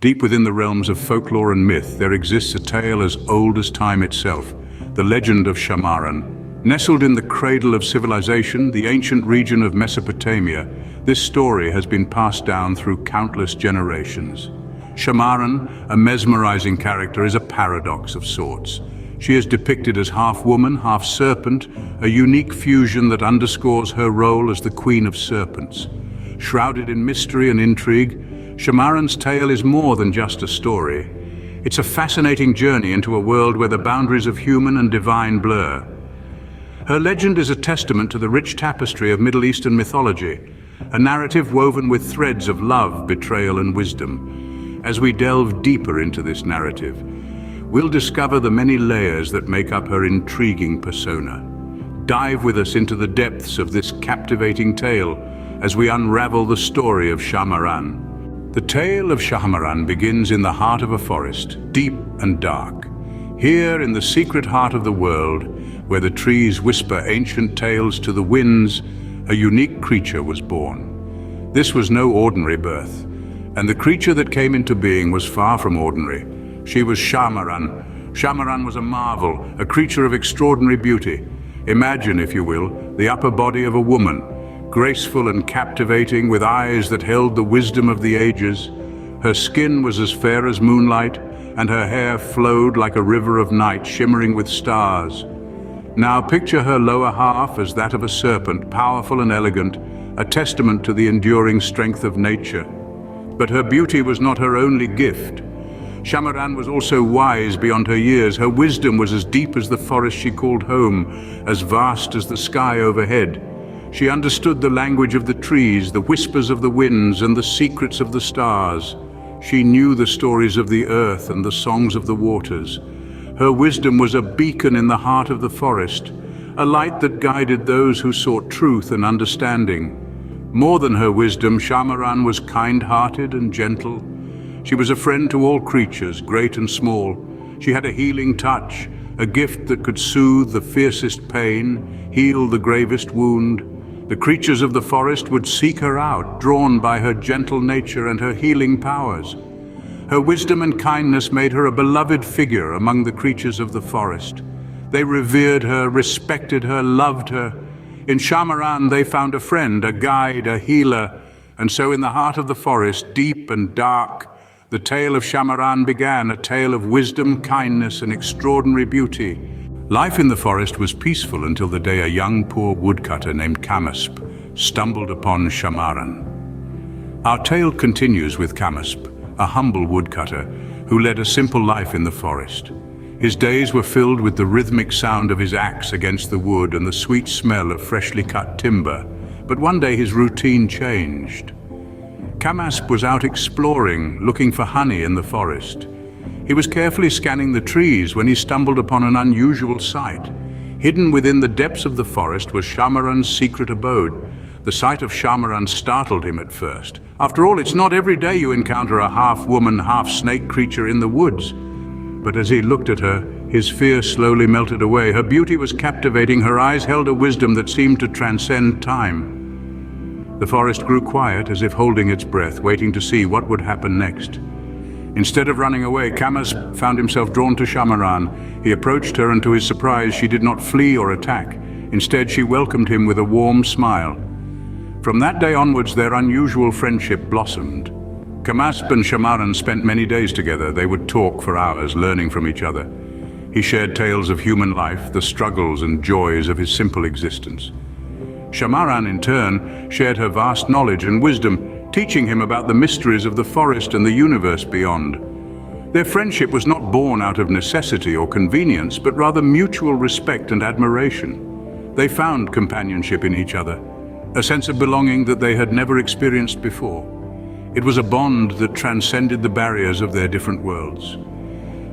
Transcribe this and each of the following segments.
Deep within the realms of folklore and myth, there exists a tale as old as time itself, the legend of Shahmaran. Nestled in the cradle of civilization, the ancient region of Mesopotamia, this story has been passed down through countless generations. Shahmaran, a mesmerizing character, is a paradox of sorts. She is depicted as half woman, half serpent, a unique fusion that underscores her role as the queen of serpents. Shrouded in mystery and intrigue, Shahmaran's tale is more than just a story. It's a fascinating journey into a world where the boundaries of human and divine blur. Her legend is a testament to the rich tapestry of Middle Eastern mythology, a narrative woven with threads of love, betrayal, and wisdom. As we delve deeper into this narrative, we'll discover the many layers that make up her intriguing persona. Dive with us into the depths of this captivating tale as we unravel the story of Shahmaran. The tale of Shahmaran begins in the heart of a forest, deep and dark. Here, in the secret heart of the world, where the trees whisper ancient tales to the winds, a unique creature was born. This was no ordinary birth, and the creature that came into being was far from ordinary. She was Shahmaran. Shahmaran was a marvel, a creature of extraordinary beauty. Imagine, if you will, the upper body of a woman, graceful and captivating, with eyes that held the wisdom of the ages. Her skin was as fair as moonlight, and her hair flowed like a river of night, shimmering with stars. Now picture her lower half as that of a serpent, powerful and elegant, a testament to the enduring strength of nature. But her beauty was not her only gift. Shahmaran was also wise beyond her years. Her wisdom was as deep as the forest she called home, as vast as the sky overhead. She understood the language of the trees, the whispers of the winds, and the secrets of the stars. She knew the stories of the earth and the songs of the waters. Her wisdom was a beacon in the heart of the forest, a light that guided those who sought truth and understanding. More than her wisdom, Shahmaran was kind-hearted and gentle. She was a friend to all creatures, great and small. She had a healing touch, a gift that could soothe the fiercest pain, heal the gravest wound. The creatures of the forest would seek her out, drawn by her gentle nature and her healing powers. Her wisdom and kindness made her a beloved figure among the creatures of the forest. They revered her, respected her, loved her. In Shahmaran they found a friend, a guide, a healer. And so in the heart of the forest, deep and dark, the tale of Shahmaran began, a tale of wisdom, kindness, and extraordinary beauty. Life in the forest was peaceful until the day a young poor woodcutter named Camasp stumbled upon Shahmaran. Our tale continues with Camasp, a humble woodcutter who led a simple life in the forest. His days were filled with the rhythmic sound of his axe against the wood and the sweet smell of freshly cut timber. But one day his routine changed. Camasp was out exploring, looking for honey in the forest. He was carefully scanning the trees when he stumbled upon an unusual sight. Hidden within the depths of the forest was Shahmaran's secret abode. The sight of Shahmaran startled him at first. After all, it's not every day you encounter a half-woman, half-snake creature in the woods. But as he looked at her, his fear slowly melted away. Her beauty was captivating. Her eyes held a wisdom that seemed to transcend time. The forest grew quiet, as if holding its breath, waiting to see what would happen next. Instead of running away, Camasp found himself drawn to Shahmaran. He approached her, and to his surprise, she did not flee or attack. Instead, she welcomed him with a warm smile. From that day onwards, their unusual friendship blossomed. Camasp and Shahmaran spent many days together. They would talk for hours, learning from each other. He shared tales of human life, the struggles and joys of his simple existence. Shahmaran, in turn, shared her vast knowledge and wisdom, teaching him about the mysteries of the forest and the universe beyond. Their friendship was not born out of necessity or convenience, but rather mutual respect and admiration. They found companionship in each other, a sense of belonging that they had never experienced before. It was a bond that transcended the barriers of their different worlds.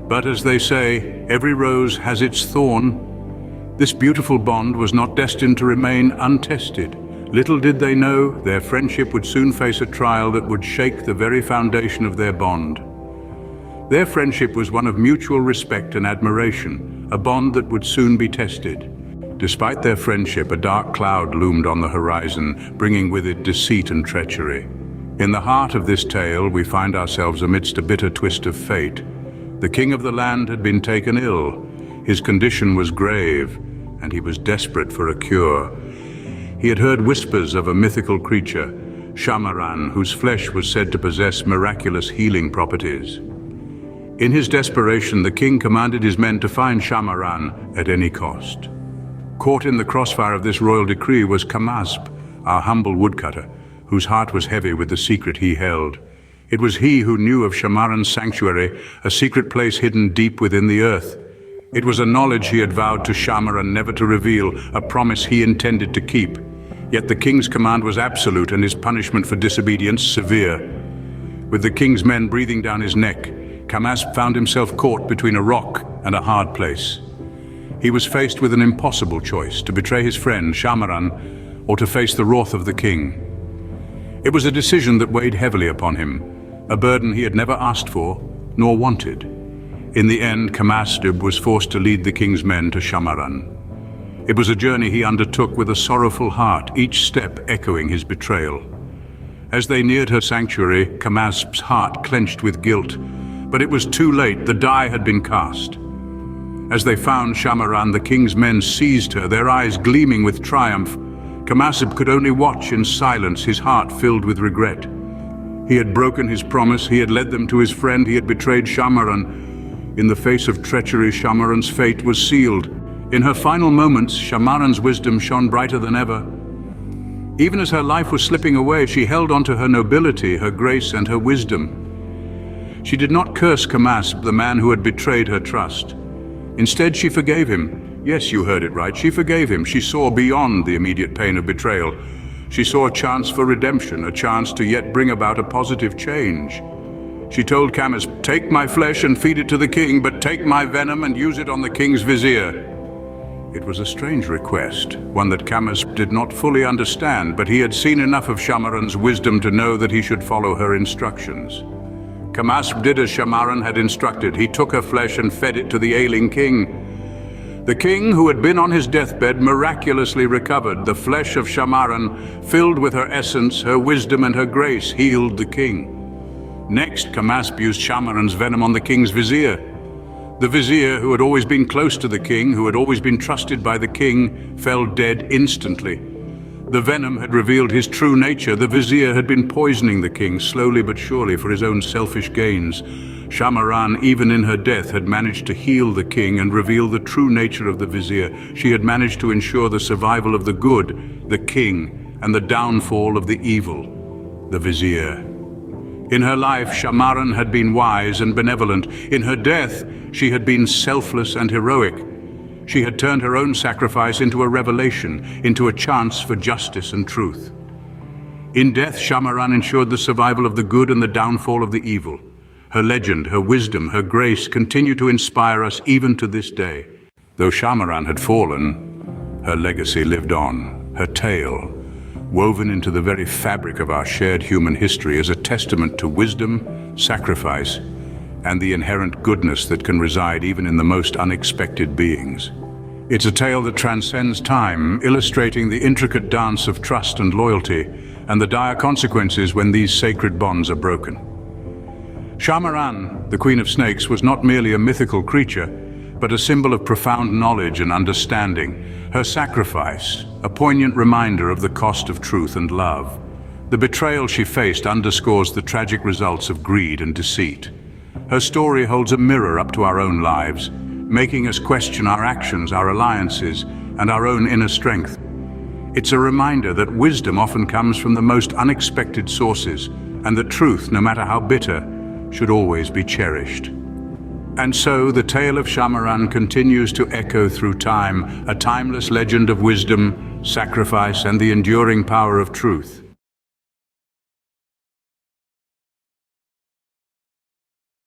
But as they say, every rose has its thorn. This beautiful bond was not destined to remain untested. Little did they know, their friendship would soon face a trial that would shake the very foundation of their bond. Their friendship was one of mutual respect and admiration, a bond that would soon be tested. Despite their friendship, a dark cloud loomed on the horizon, bringing with it deceit and treachery. In the heart of this tale, we find ourselves amidst a bitter twist of fate. The king of the land had been taken ill. His condition was grave, and he was desperate for a cure. He had heard whispers of a mythical creature, Shahmaran, whose flesh was said to possess miraculous healing properties. In his desperation, the king commanded his men to find Shahmaran at any cost. Caught in the crossfire of this royal decree was Kamasp, our humble woodcutter, whose heart was heavy with the secret he held. It was he who knew of Shahmaran's sanctuary, a secret place hidden deep within the earth. It was a knowledge he had vowed to Shahmaran never to reveal, a promise he intended to keep. Yet the king's command was absolute and his punishment for disobedience severe. With the king's men breathing down his neck, Kamasp found himself caught between a rock and a hard place. He was faced with an impossible choice: to betray his friend, Shahmaran, or to face the wrath of the king. It was a decision that weighed heavily upon him, a burden he had never asked for, nor wanted. In the end, Kamasp was forced to lead the king's men to Shahmaran. It was a journey he undertook with a sorrowful heart, each step echoing his betrayal. As they neared her sanctuary, Kamasp's heart clenched with guilt. But it was too late, the die had been cast. As they found Shahmaran, the king's men seized her, their eyes gleaming with triumph. Kamasp could only watch in silence, his heart filled with regret. He had broken his promise, he had led them to his friend, he had betrayed Shahmaran. In the face of treachery, Shahmaran's fate was sealed. In her final moments, Shahmaran's wisdom shone brighter than ever. Even as her life was slipping away, she held on to her nobility, her grace, and her wisdom. She did not curse Kamasp, the man who had betrayed her trust. Instead, she forgave him. Yes, you heard it right, she forgave him. She saw beyond the immediate pain of betrayal. She saw a chance for redemption, a chance to yet bring about a positive change. She told Kamasp, "Take my flesh and feed it to the king, but take my venom and use it on the king's vizier." It was a strange request, one that Kamasp did not fully understand, but he had seen enough of Shahmaran's wisdom to know that he should follow her instructions. Kamasp did as Shahmaran had instructed. He took her flesh and fed it to the ailing king. The king, who had been on his deathbed, miraculously recovered. The flesh of Shahmaran, filled with her essence, her wisdom and her grace, healed the king. Next, Kamasp used Shahmaran's venom on the king's vizier. The vizier, who had always been close to the king, who had always been trusted by the king, fell dead instantly. The venom had revealed his true nature. The vizier had been poisoning the king slowly but surely for his own selfish gains. Shahmaran, even in her death, had managed to heal the king and reveal the true nature of the vizier. She had managed to ensure the survival of the good, the king, and the downfall of the evil, the vizier. In her life, Shahmaran had been wise and benevolent. In her death, she had been selfless and heroic. She had turned her own sacrifice into a revelation, into a chance for justice and truth. In death, Shahmaran ensured the survival of the good and the downfall of the evil. Her legend, her wisdom, her grace continue to inspire us even to this day. Though Shahmaran had fallen, her legacy lived on. Her tale, woven into the very fabric of our shared human history, is a testament to wisdom, sacrifice, and the inherent goodness that can reside even in the most unexpected beings. It's a tale that transcends time, illustrating the intricate dance of trust and loyalty, and the dire consequences when these sacred bonds are broken. Shahmaran, the Queen of Snakes, was not merely a mythical creature, but a symbol of profound knowledge and understanding. Her sacrifice, a poignant reminder of the cost of truth and love. The betrayal she faced underscores the tragic results of greed and deceit. Her story holds a mirror up to our own lives, making us question our actions, our alliances, and our own inner strength. It's a reminder that wisdom often comes from the most unexpected sources, and that truth, no matter how bitter, should always be cherished. And so the tale of Shahmaran continues to echo through time, a timeless legend of wisdom, sacrifice, and the enduring power of truth.